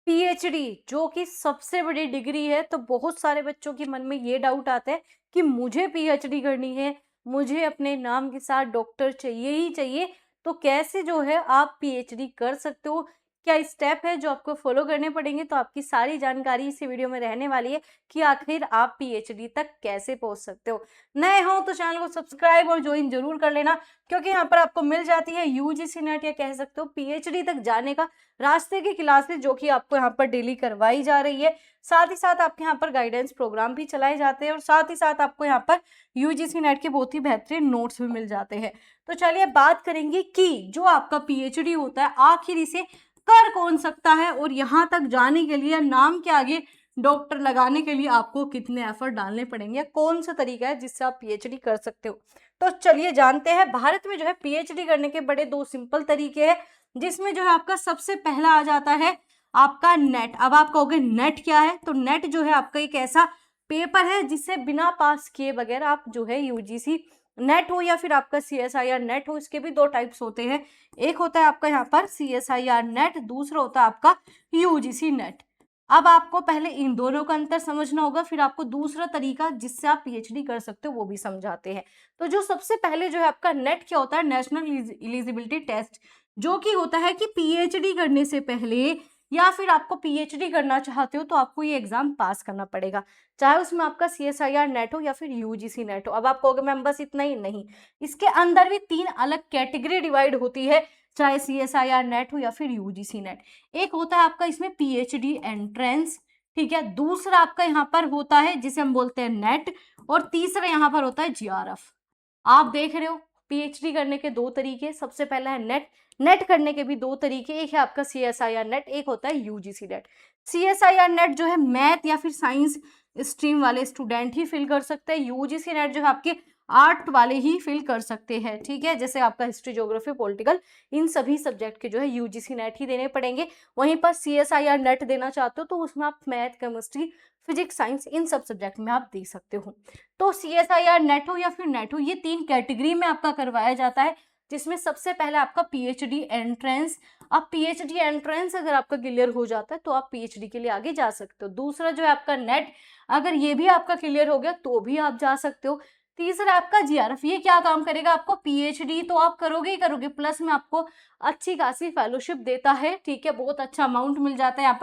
PhD जो कि सबसे बड़ी डिग्री है, तो बहुत सारे बच्चों के मन में ये डाउट आता है कि मुझे पीएचडी करनी है, मुझे अपने नाम के साथ डॉक्टर चाहिए ही चाहिए। तो कैसे जो है आप पीएचडी कर सकते हो, क्या स्टेप है जो आपको फॉलो करने पड़ेंगे, तो आपकी सारी जानकारी इसी वीडियो में रहने वाली है कि आखिर आप पीएचडी तक कैसे पहुंच सकते हो। नए हो तो चैनल को सब्सक्राइब और ज्वाइन जरूर कर लेना, क्योंकि यहाँ पर आपको मिल जाती है यूजीसी नेट या कह सकते हो पीएचडी तक जाने का रास्ते की क्लासेस, जो कि आपको यहाँ पर डेली करवाई जा रही है। साथ ही साथ आपके यहाँ पर गाइडेंस प्रोग्राम भी चलाए जाते हैं और साथ ही साथ आपको यहाँ पर यूजीसी नेट के बहुत ही बेहतरीन नोट्स भी मिल जाते हैं। तो चलिए बात करेंगे कि जो आपका पीएचडी होता है आखिर इसे कर कौन सकता है, और यहाँ तक जाने के लिए नाम के आगे डॉक्टर लगाने के लिए आपको कितने एफर्ट डालने पड़ेंगे, कौन सा तरीका है जिससे आप पीएचडी कर सकते हो। तो चलिए जानते हैं। भारत में जो है पीएचडी करने के बड़े दो सिंपल तरीके हैं, जिसमें जो है आपका सबसे पहला आ जाता है आपका नेट। अब आप कहोगे नेट क्या है, तो नेट जो है आपका एक ऐसा पेपर है जिससे बिना पास किए बगैर आप जो है यूजीसी नेट हो या फिर आपका सीएसआईआर नेट हो, इसके भी दो टाइप्स होते हैं। एक होता है आपका यहाँ पर सीएसआईआर नेट, दूसरा होता है आपका यूजीसी नेट। अब आपको पहले इन दोनों का अंतर समझना होगा, फिर आपको दूसरा तरीका जिससे आप पीएचडी कर सकते हो वो भी समझाते हैं। तो जो सबसे पहले जो है आपका नेट क्या होता है, नेशनल एलिजिबिलिटी टेस्ट, जो कि होता है कि पीएचडी करने से पहले या फिर आपको पीएचडी करना चाहते हो तो आपको ये एग्जाम पास करना पड़ेगा, चाहे उसमें आपका सीएसआईआर नेट हो या फिर यूजीसी नेट हो। अब आप कहोगे मैम बस इतना ही, नहीं, इसके अंदर भी तीन अलग कैटेगरी डिवाइड होती है, चाहे सीएसआईआर नेट हो या फिर यूजीसी नेट। एक होता है आपका इसमें पीएचडी एंट्रेंस, ठीक है, दूसरा आपका यहाँ पर होता है जिसे हम बोलते हैं नेट, और तीसरा यहाँ पर होता है जीआरएफ। आप देख रहे हो पीएचडी करने के दो तरीके, सबसे पहला है नेट, नेट करने के भी दो तरीके, एक है आपका सीएसआईआर नेट, एक होता है यूजीसी नेट। सीएसआईआर नेट जो है मैथ या फिर साइंस स्ट्रीम वाले स्टूडेंट ही फिल कर सकते हैं, यूजीसी नेट जो है आपके आर्ट वाले ही फिल कर सकते हैं, ठीक है, जैसे आपका हिस्ट्री, ज्योग्राफी, पॉलिटिकल, इन सभी सब्जेक्ट के जो है यूजीसी नेट ही देने पड़ेंगे। वहीं पर सीएसआईआर नेट देना चाहते हो तो उसमें आप मैथ, केमिस्ट्री, फिजिक्स, साइंस, इन सब सब्जेक्ट में आप दे सकते हो। तो सीएसआईआर नेट हो या फिर नेट हो, ये तीन कैटेगरी में आपका करवाया जाता है, जिसमें सबसे पहले आपका पीएचडी एंट्रेंस। अब पीएचडी एंट्रेंस अगर आपका क्लियर हो जाता है तो आप पीएचडी के लिए आगे जा सकते हो। दूसरा जो है आपका नेट, अगर ये भी आपका क्लियर हो गया तो भी आप जा सकते हो। तीसरा आपका जीआरएफ, ये क्या काम करेगा, आपको पीएचडी तो आप करोगे ही करोगे, प्लस में आपको अच्छी खासी फेलोशिप देता है, ठीक है, बहुत अच्छा अमाउंट मिल जाता है। यहाँ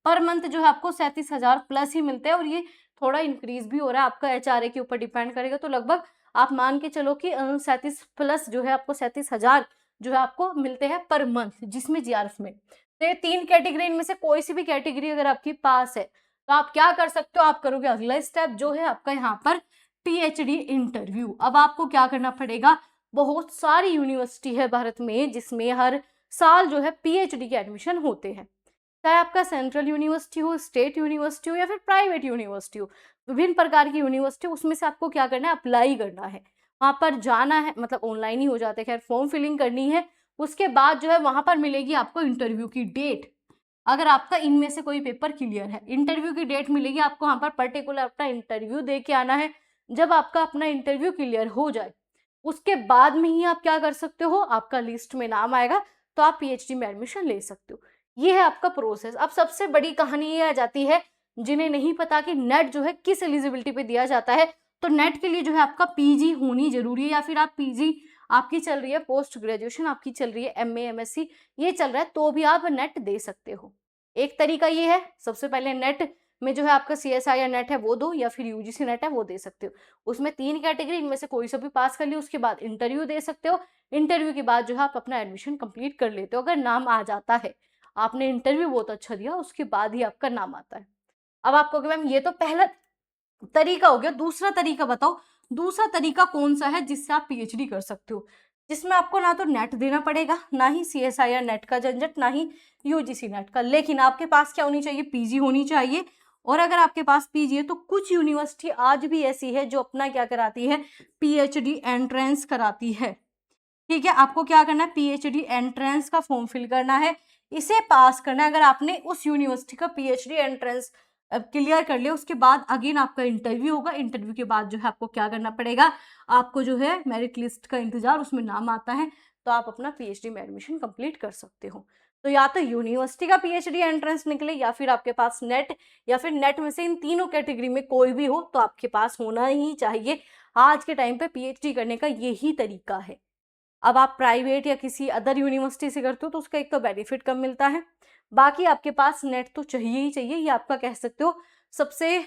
पर मंथ जो है आपको 37,000 प्लस ही मिलते हैं, और ये थोड़ा इंक्रीज भी हो रहा है, आपका एचआरए के ऊपर डिपेंड करेगा। तो लगभग आप मान के चलो कि 37 प्लस जो है आपको 37,000 जो है आपको मिलते हैं पर मंथ, जिसमें जीआरएफ में। तो ये तीन कैटेगरी, इनमें से कोई सी भी कैटेगरी अगर आपकी पास है तो आप क्या कर सकते हो, आप करोगे अगला स्टेप जो है आपका यहाँ पर पीएचडी इंटरव्यू। अब आपको क्या करना पड़ेगा, बहुत सारी यूनिवर्सिटी है भारत में जिसमें हर साल जो है पीएचडी के एडमिशन होते हैं, चाहे आपका सेंट्रल यूनिवर्सिटी हो, स्टेट यूनिवर्सिटी हो या फिर प्राइवेट यूनिवर्सिटी हो, विभिन्न प्रकार की यूनिवर्सिटी, उसमें से आपको क्या करना है, अप्लाई करना है, वहां पर जाना है, मतलब ऑनलाइन ही हो जाता है, खैर फॉर्म फिलिंग करनी है। उसके बाद जो है वहां पर मिलेगी आपको इंटरव्यू की डेट। अगर आपका इनमें से कोई पेपर क्लियर है, इंटरव्यू की डेट मिलेगी आपको, वहां पर पर्टिकुलर अपना इंटरव्यू दे के आना है। जब आपका अपना इंटरव्यू क्लियर हो जाए उसके बाद में ही आप क्या कर सकते हो, आपका लिस्ट में नाम आएगा तो आप पीएचडी में एडमिशन ले सकते हो। ये है आपका प्रोसेस। अब सबसे बड़ी कहानी ये आ जाती है, जिन्हें नहीं पता कि नेट जो है किस एलिजिबिलिटी पे दिया जाता है। तो नेट के लिए जो है आपका पीजी होनी जरूरी है, या फिर आप पीजी आपकी चल रही है, पोस्ट ग्रेजुएशन आपकी चल रही है, एमए, एमएससी ये चल रहा है, तो भी आप नेट दे सकते हो। एक तरीका ये है, सबसे पहले नेट में जो है आपका सीएसआईआर नेट है वो दो, या फिर यूजीसी नेट है वो दे सकते हो। उसमें तीन कैटेगरी, इनमें से कोई सा भी पास कर लियो, उसके बाद इंटरव्यू दे सकते हो। इंटरव्यू के बाद जो है आप अपना एडमिशन कंप्लीट कर लेते हो, अगर नाम आ जाता है, आपने इंटरव्यू बहुत अच्छा दिया उसके बाद ही आपका नाम आता है। अब आप कहोगे मैम ये तो पहला तरीका हो गया, दूसरा तरीका बताओ, दूसरा तरीका कौन सा है जिससे आप पीएचडी कर सकते हो, जिसमें आपको ना तो नेट देना पड़ेगा, ना ही सीएसआईआर नेट का झंझट, ना ही यूजीसी नेट का, लेकिन आपके पास क्या होनी चाहिए, पीजी होनी चाहिए। और अगर आपके पास पीजी है तो कुछ यूनिवर्सिटी आज भी ऐसी है जो अपना क्या कराती है, पीएचडी एंट्रेंस कराती है, ठीक है। आपको क्या करना है, पीएचडी एंट्रेंस का फॉर्म फिल करना है, इसे पास करना है। अगर आपने उस यूनिवर्सिटी का पीएचडी एंट्रेंस क्लियर कर लिया, उसके बाद अगेन आपका इंटरव्यू होगा। इंटरव्यू के बाद जो है आपको क्या करना पड़ेगा, आपको जो है मेरिट लिस्ट का इंतजार, उसमें नाम आता है तो आप अपना पीएचडी में एडमिशन कंप्लीट कर सकते हो। तो या तो यूनिवर्सिटी का पीएचडी एंट्रेंस निकले, या फिर आपके पास नेट, या फिर नेट में से इन तीनों कैटेगरी में कोई भी हो तो आपके पास होना ही चाहिए। आज के टाइम पे पीएचडी करने का यही तरीका है। अब आप प्राइवेट या किसी अदर यूनिवर्सिटी से करते हो तो उसका एक तो बेनिफिट कम मिलता है, बाकी आपके पास नेट तो चाहिए ही चाहिए। ये आपका कह सकते हो सबसे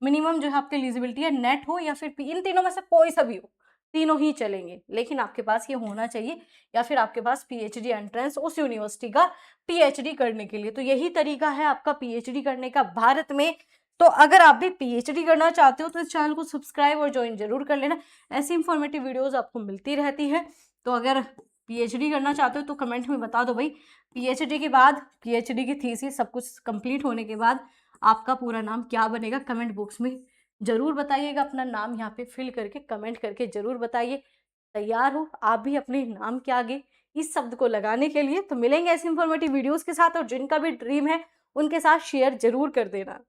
मिनिमम जो है आपकी एलिजिबिलिटी है, नेट हो या फिर इन तीनों में से कोई सा भी हो, तीनों ही चलेंगे, लेकिन आपके पास ये होना चाहिए, या फिर आपके पास पीएचडी एंट्रेंस उस यूनिवर्सिटी का पीएचडी करने के लिए। तो यही तरीका है आपका पीएचडी करने का भारत में। तो अगर आप भी पीएचडी करना चाहते हो तो इस चैनल को सब्सक्राइब और ज्वाइन जरूर कर लेना, ऐसी इंफॉर्मेटिव वीडियोस आपको मिलती रहती है। तो अगर पीएचडी करना चाहते हो तो कमेंट में बता दो भाई, पीएचडी के बाद, पीएचडी की थीसिस सब कुछ कंप्लीट होने के बाद आपका पूरा नाम क्या बनेगा, कमेंट बॉक्स में जरूर बताइएगा। अपना नाम यहाँ पे फिल करके कमेंट करके जरूर बताइए। तैयार हो आप भी अपने नाम के आगे इस शब्द को लगाने के लिए? तो मिलेंगे ऐसी इंफॉर्मेटिव वीडियोस के साथ, और जिनका भी ड्रीम है उनके साथ शेयर जरूर कर देना।